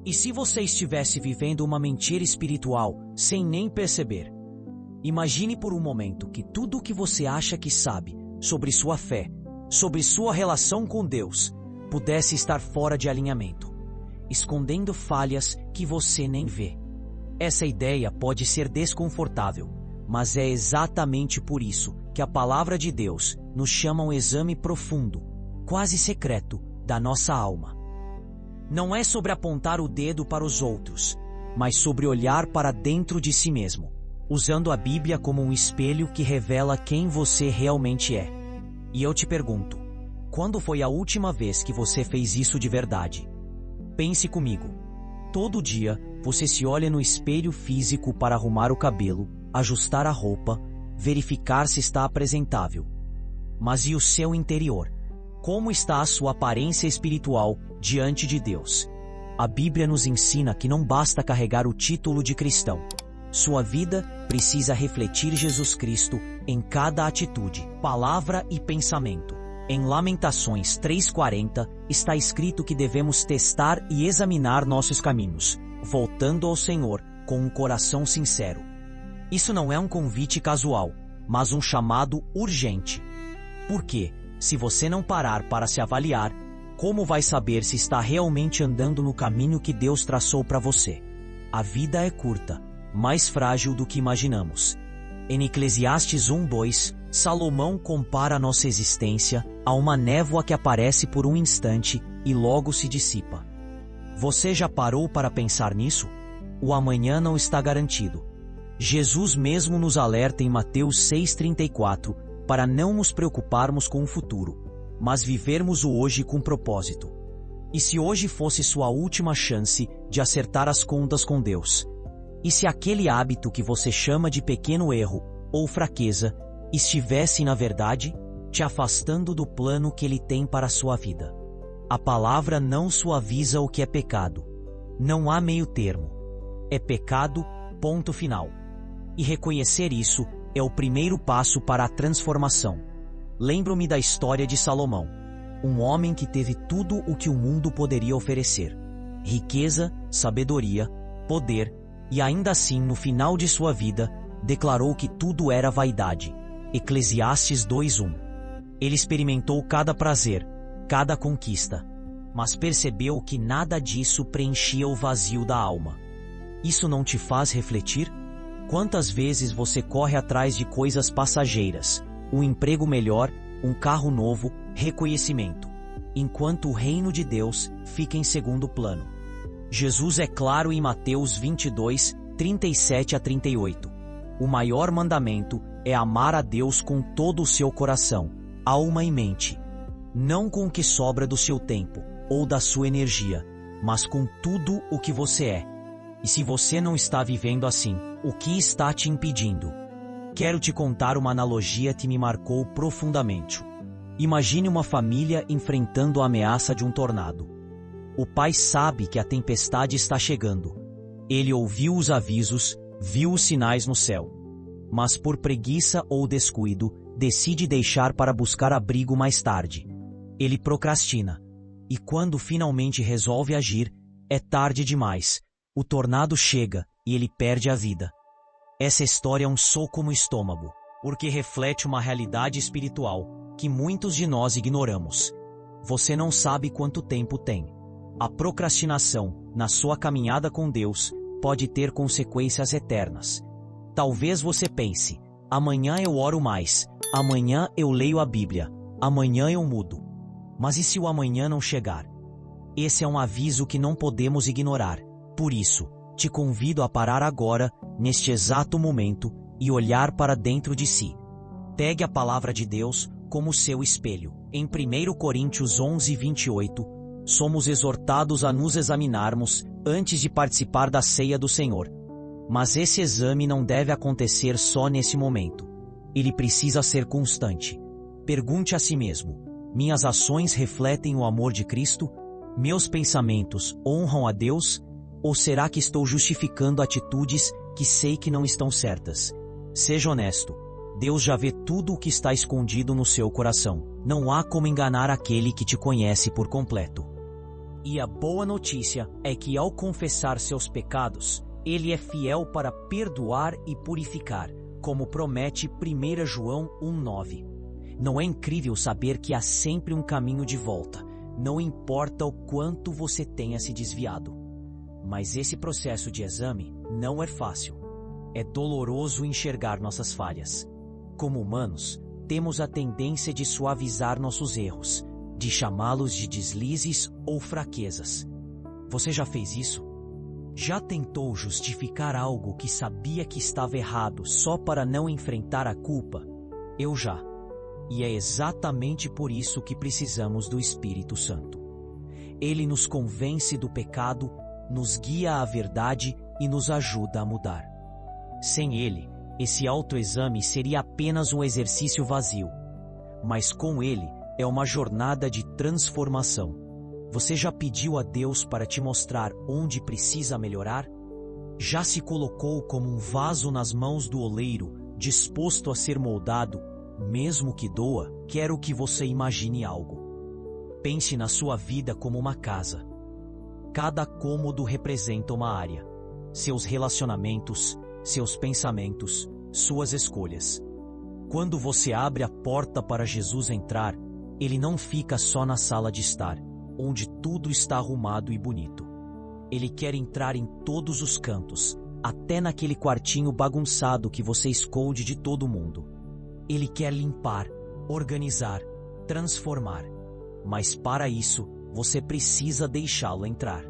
E se você estivesse vivendo uma mentira espiritual sem nem perceber? Imagine por um momento que tudo o que você acha que sabe sobre sua fé, sobre sua relação com Deus, pudesse estar fora de alinhamento, escondendo falhas que você nem vê. Essa ideia pode ser desconfortável, mas é exatamente por isso que a palavra de Deus nos chama a um exame profundo, quase secreto, da nossa alma. Não é sobre apontar o dedo para os outros, mas sobre olhar para dentro de si mesmo, usando a Bíblia como um espelho que revela quem você realmente é. E eu te pergunto, quando foi a última vez que você fez isso de verdade? Pense comigo. Todo dia, você se olha no espelho físico para arrumar o cabelo, ajustar a roupa, verificar se está apresentável. Mas e o seu interior? Como está a sua aparência espiritual diante de Deus? A Bíblia nos ensina que não basta carregar o título de cristão. Sua vida precisa refletir Jesus Cristo em cada atitude, palavra e pensamento. Em Lamentações 3:40 está escrito que devemos testar e examinar nossos caminhos, voltando ao Senhor com um coração sincero. Isso não é um convite casual, mas um chamado urgente. Porque, se você não parar para se avaliar, como vai saber se está realmente andando no caminho que Deus traçou para você? A vida é curta, mais frágil do que imaginamos. Em Eclesiastes 1:2, Salomão compara a nossa existência a uma névoa que aparece por um instante e logo se dissipa. Você já parou para pensar nisso? O amanhã não está garantido. Jesus mesmo nos alerta em Mateus 6:34 para não nos preocuparmos com o futuro, mas vivermos o hoje com propósito. E se hoje fosse sua última chance de acertar as contas com Deus? E se aquele hábito que você chama de pequeno erro ou fraqueza estivesse, na verdade, te afastando do plano que Ele tem para a sua vida? A palavra não suaviza o que é pecado. Não há meio termo. É pecado, ponto final. E reconhecer isso é o primeiro passo para a transformação. Lembro-me da história de Salomão, um homem que teve tudo o que o mundo poderia oferecer: riqueza, sabedoria, poder, e ainda assim, no final de sua vida, declarou que tudo era vaidade. Eclesiastes 2:1. Ele experimentou cada prazer, cada conquista, mas percebeu que nada disso preenchia o vazio da alma. Isso não te faz refletir? Quantas vezes você corre atrás de coisas passageiras, um emprego melhor, um carro novo, reconhecimento, enquanto o reino de Deus fica em segundo plano? Jesus é claro em Mateus 22:37-38. O maior mandamento é amar a Deus com todo o seu coração, alma e mente, não com o que sobra do seu tempo ou da sua energia, mas com tudo o que você é. E se você não está vivendo assim, o que está te impedindo? Quero te contar uma analogia que me marcou profundamente. Imagine uma família enfrentando a ameaça de um tornado. O pai sabe que a tempestade está chegando. Ele ouviu os avisos, viu os sinais no céu. Mas por preguiça ou descuido, decide deixar para buscar abrigo mais tarde. Ele procrastina. E quando finalmente resolve agir, é tarde demais. O tornado chega e ele perde a vida. Essa história é um soco no estômago, porque reflete uma realidade espiritual que muitos de nós ignoramos. Você não sabe quanto tempo tem. A procrastinação, na sua caminhada com Deus, pode ter consequências eternas. Talvez você pense: amanhã eu oro mais, amanhã eu leio a Bíblia, amanhã eu mudo. Mas e se o amanhã não chegar? Esse é um aviso que não podemos ignorar. Por isso, te convido a parar agora, neste exato momento, e olhar para dentro de si. Pegue a palavra de Deus como seu espelho. Em 1 Coríntios 11:28, somos exortados a nos examinarmos antes de participar da ceia do Senhor. Mas esse exame não deve acontecer só nesse momento. Ele precisa ser constante. Pergunte a si mesmo: minhas ações refletem o amor de Cristo? Meus pensamentos honram a Deus? Ou será que estou justificando atitudes que sei que não estão certas? Seja honesto. Deus já vê tudo o que está escondido no seu coração. Não há como enganar aquele que te conhece por completo. E a boa notícia é que ao confessar seus pecados, Ele é fiel para perdoar e purificar, como promete 1 João 1,9. Não é incrível saber que há sempre um caminho de volta, não importa o quanto você tenha se desviado. Mas esse processo de exame não é fácil. É doloroso enxergar nossas falhas. Como humanos, temos a tendência de suavizar nossos erros, de chamá-los de deslizes ou fraquezas. Você já fez isso? Já tentou justificar algo que sabia que estava errado só para não enfrentar a culpa? Eu já. E é exatamente por isso que precisamos do Espírito Santo. Ele nos convence do pecado, nos guia à verdade e nos ajuda a mudar. Sem ele, esse autoexame seria apenas um exercício vazio. Mas com ele, é uma jornada de transformação. Você já pediu a Deus para te mostrar onde precisa melhorar? Já se colocou como um vaso nas mãos do oleiro, disposto a ser moldado, mesmo que doa? Quero que você imagine algo. Pense na sua vida como uma casa. Cada cômodo representa uma área. Seus relacionamentos, seus pensamentos, suas escolhas. Quando você abre a porta para Jesus entrar, Ele não fica só na sala de estar, onde tudo está arrumado e bonito. Ele quer entrar em todos os cantos, até naquele quartinho bagunçado que você esconde de todo mundo. Ele quer limpar, organizar, transformar. Mas para isso, você precisa deixá-lo entrar.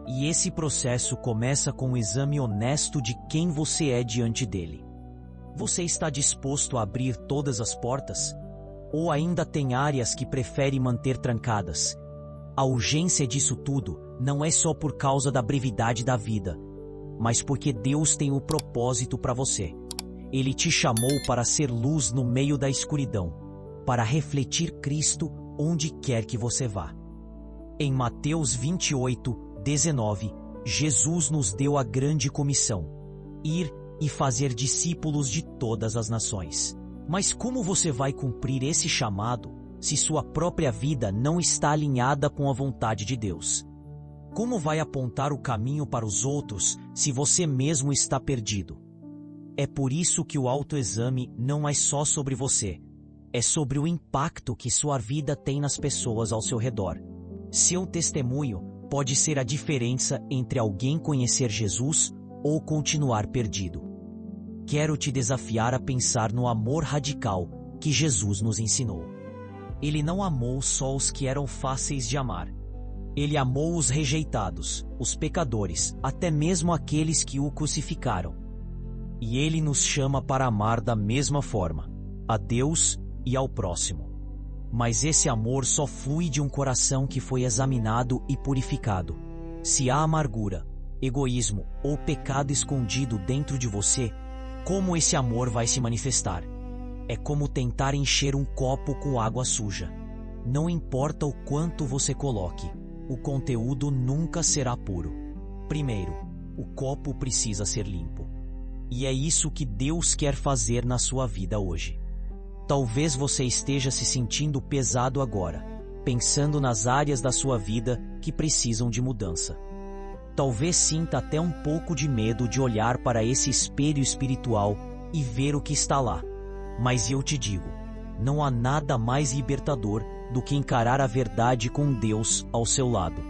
E esse processo começa com um exame honesto de quem você é diante dele. Você está disposto a abrir todas as portas? Ou ainda tem áreas que prefere manter trancadas? A urgência disso tudo não é só por causa da brevidade da vida, mas porque Deus tem um propósito para você. Ele te chamou para ser luz no meio da escuridão, para refletir Cristo onde quer que você vá. Em Mateus 28:19, Jesus nos deu a grande comissão: ir e fazer discípulos de todas as nações. Mas como você vai cumprir esse chamado se sua própria vida não está alinhada com a vontade de Deus? Como vai apontar o caminho para os outros se você mesmo está perdido? É por isso que o autoexame não é só sobre você. É sobre o impacto que sua vida tem nas pessoas ao seu redor. Seu testemunho pode ser a diferença entre alguém conhecer Jesus ou continuar perdido. Quero te desafiar a pensar no amor radical que Jesus nos ensinou. Ele não amou só os que eram fáceis de amar. Ele amou os rejeitados, os pecadores, até mesmo aqueles que o crucificaram. E Ele nos chama para amar da mesma forma, a Deus e ao próximo. Mas esse amor só flui de um coração que foi examinado e purificado. Se há amargura, egoísmo ou pecado escondido dentro de você, como esse amor vai se manifestar? É como tentar encher um copo com água suja. Não importa o quanto você coloque, o conteúdo nunca será puro. Primeiro, o copo precisa ser limpo. E é isso que Deus quer fazer na sua vida hoje. Talvez você esteja se sentindo pesado agora, pensando nas áreas da sua vida que precisam de mudança. Talvez sinta até um pouco de medo de olhar para esse espelho espiritual e ver o que está lá. Mas eu te digo, não há nada mais libertador do que encarar a verdade com Deus ao seu lado.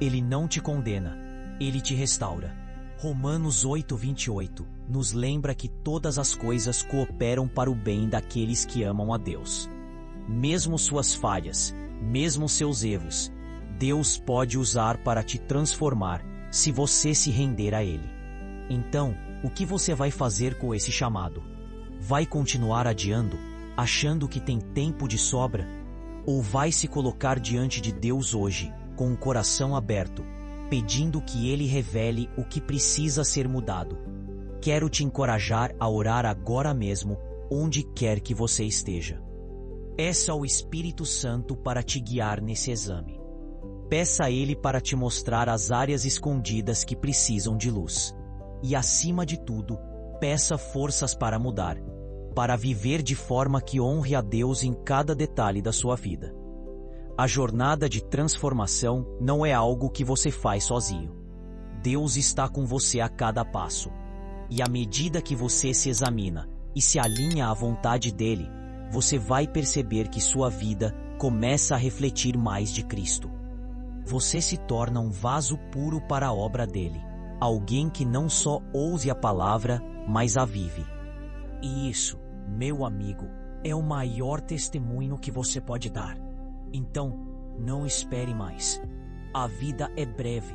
Ele não te condena, Ele te restaura. Romanos 8:28 nos lembra que todas as coisas cooperam para o bem daqueles que amam a Deus. Mesmo suas falhas, mesmo seus erros, Deus pode usar para te transformar se você se render a Ele. Então, o que você vai fazer com esse chamado? Vai continuar adiando, achando que tem tempo de sobra? Ou vai se colocar diante de Deus hoje, com o coração aberto, pedindo que Ele revele o que precisa ser mudado? Quero te encorajar a orar agora mesmo, onde quer que você esteja. Peça ao Espírito Santo para te guiar nesse exame. Peça a Ele para te mostrar as áreas escondidas que precisam de luz. E, acima de tudo, peça forças para mudar, para viver de forma que honre a Deus em cada detalhe da sua vida. A jornada de transformação não é algo que você faz sozinho. Deus está com você a cada passo. E à medida que você se examina e se alinha à vontade dele, você vai perceber que sua vida começa a refletir mais de Cristo. Você se torna um vaso puro para a obra dele, alguém que não só ouve a palavra, mas a vive. E isso, meu amigo, é o maior testemunho que você pode dar. Então, não espere mais. A vida é breve,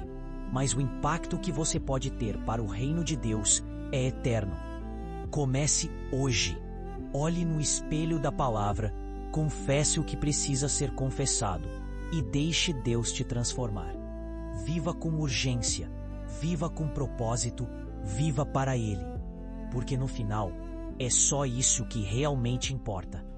mas o impacto que você pode ter para o reino de Deus é eterno. Comece hoje. Olhe no espelho da palavra, confesse o que precisa ser confessado e deixe Deus te transformar. Viva com urgência, viva com propósito, viva para Ele. Porque no final, é só isso que realmente importa.